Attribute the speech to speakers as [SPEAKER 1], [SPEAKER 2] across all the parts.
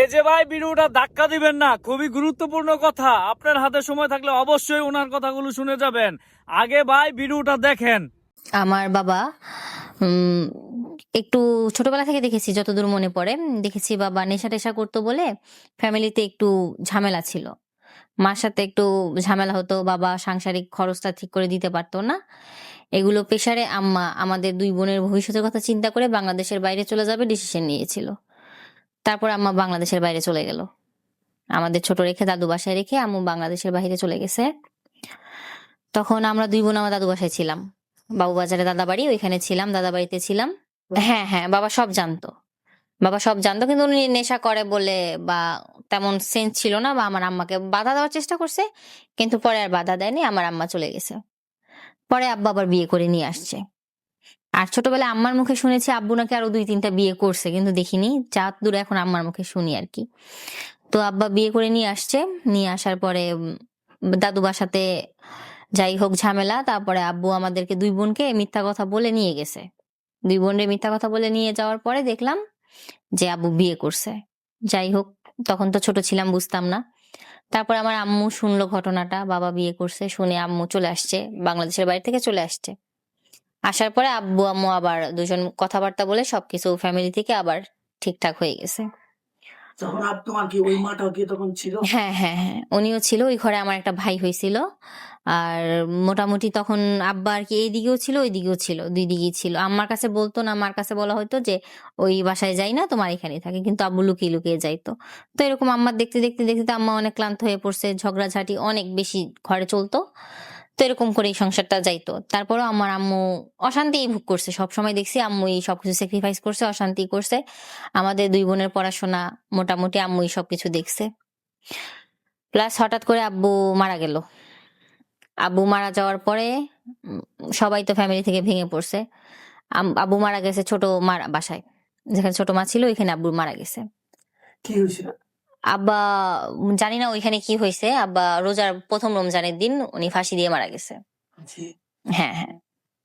[SPEAKER 1] এই যে ভাই, ভিডিওটা ধাক্কা দিবেন না, খুবই গুরুত্বপূর্ণ কথা। আপনার হাতে সময় থাকলে অবশ্যই ওনার কথাগুলো শুনে যাবেন। আগে ভাই ভিডিওটা দেখেন।
[SPEAKER 2] আমার বাবা উম, একটু ছোটবেলা থেকে দেখেছি, যতদূর মনে পড়ে দেখেছি বাবা নেশা টেশা করতো বলে ফ্যামিলিতে একটু ঝামেলা ছিল। মার সাথে একটু ঝামেলা হতো, বাবা সাংসারিক খরচটা ঠিক করে দিতে পারতো না। এগুলো পেশারে আম্মা আমাদের দুই বোনের ভবিষ্যতের কথা চিন্তা করে বাংলাদেশের বাইরে চলে যাবে ডিসিশন নিয়েছিল। তারপর আম্মা বাংলাদেশের বাইরে চলে গেল, আমাদের ছোট রেখে দাদু বাসায় রেখে আম্মু বাংলাদেশের বাইরে চলে গেছে। তখন আমরা দুই বোন আমার দাদু বাসায় ছিলাম, বাবু বাজারে দাদা বাড়ি, ওইখানে ছিলাম, দাদা বাড়িতে ছিলাম। হ্যাঁ হ্যাঁ, বাবা সব জানতো, বাবা সব জানতো, কিন্তু উনি নেশা করে বলে বা তেমন সেন্স ছিল না, বা আমার আম্মাকে বাধা দেওয়ার চেষ্টা করছে, কিন্তু পরে আর বাধা দেয়নি, আমার আম্মা চলে গেছে। পরে আব্বা আবার বিয়ে করে নিয়ে আসছে। আর ছোটবেলায় আম্মার মুখে শুনেছি আব্বু নাকি আরো দুই তিনটা বিয়ে করছে, কিন্তু দেখিনি, যা দূর এখন আম্মার মুখে শুনি আর কি। তো আব্বা বিয়ে করে নিয়ে আসছে, নিয়ে আসার পরে দাদু বাসাতে যাই হোক ঝামেলা, তারপরে আব্বু আমাদেরকে দুই বোনকে মিথ্যা কথা বলে নিয়ে গেছে। দুই বোনের মিথ্যা কথা বলে নিয়ে যাওয়ার পরে দেখলাম যে আব্বু বিয়ে করছে। যাই হোক, তখন তো ছোট ছিলাম, বুঝতাম না। তারপর আমার আম্মু শুনলো ঘটনাটা, বাবা বিয়ে করছে শুনে আম্মু চলে আসছে, বাংলাদেশের বাড়ি থেকে চলে আসছে। আসার পরে আব্বু আম্মু আবার দুজন কথাবার্তা বলে সবকিছু ফ্যামিলি থেকে আবার ঠিকঠাক হয়ে গেছে।
[SPEAKER 3] যখন তোমার কি ওই মাটাও কি তখন ছিল?
[SPEAKER 2] হ্যাঁ হ্যাঁ হ্যাঁ, উনিও ছিল। ওই ঘরে আমার একটা ভাই হয়েছিল। আর মোটামুটি তখন আব্বা আর কি এইদিকেও ছিল ওইদিকেও ছিল, দুই দিকেই ছিল। আম্মার কাছে বলতো না, আমার কাছে বলা হয়তো যে ওই বাসায় যাই না, তোমার এখানেই থাকে, কিন্তু আব্বু লুকিয়ে লুকিয়ে যাইতো। তো এরকম আম্মা দেখতে দেখতে দেখতে তো আম্মা অনেক ক্লান্ত হয়ে পড়ছে, ঝগড়াঝাটি অনেক বেশি ঘরে চলতো। তো এরকম করে এই সংসারটা যাইতো। তারপরেও আমার আম্মু অশান্তি ভোগ করছে, সবসময় দেখছি আম্মুই সবকিছু স্যাক্রিফাইস করছে, অশান্তি করছে। আমাদের দুই বোনের পড়াশোনা মোটামুটি আম্মুই সবকিছু দেখছে। প্লাস হঠাৎ করে আব্বু মারা গেল। আব্বু মারা যাওয়ার পরে উম, সবাই তো ফ্যামিলি থেকে ভেঙে পড়ছে। আব্বু মারা গেছে ছোট মার বাসায়, যেখানে ছোট মা ছিল ওইখানে আব্বু মারা গেছে।
[SPEAKER 3] কি হয়েছিল?
[SPEAKER 2] আব্বা জানি না ওইখানে কি হয়েছে, আব্বা রোজার প্রথম রমজানের দিন উনি ফাঁসি দিয়ে মারা গেছে।
[SPEAKER 3] জি।
[SPEAKER 2] হ্যাঁ হ্যাঁ,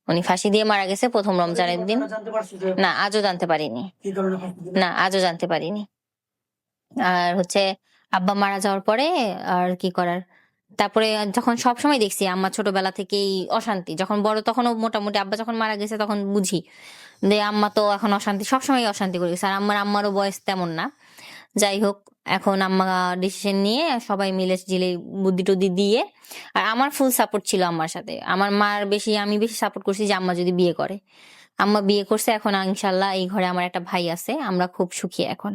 [SPEAKER 2] উনি ফাঁসি দিয়ে মারা গেছে প্রথম রমজানের দিন।
[SPEAKER 3] জানতে পারছো যে
[SPEAKER 2] না, আজও জানতে পারিনি।
[SPEAKER 3] কি কারণে ফাঁসি দিল?
[SPEAKER 2] না, আজও জানতে পারিনি। আর হচ্ছে আব্বা মারা যাওয়ার পরে আর কি করার, তারপরে যখন সব সময় দেখছি আম্মা ছোটবেলা থেকেই অশান্তি, যখন বড় তখনও মোটামুটি, আব্বা যখন মারা গেছে তখন বুঝি যে আম্মা তো এখন অশান্তি, সবসময় অশান্তি করে গেছে। আর আম্মারও বয়স তেমন না। যাই হোক, এখন আম্মা ডিসিশন নিয়ে সবাই মিলে জিলে বুদ্ধি টুদ্ধি দিয়ে, আর আমার ফুল সাপোর্ট ছিল আম্মার সাথে। আমার মার বেশি, আমি বেশি সাপোর্ট করছি যে আম্মা যদি বিয়ে করে। আম্মা বিয়ে করছে, এখন ইনশাল্লাহ এই ঘরে আমার একটা ভাই আছে, আমরা খুব সুখী এখন।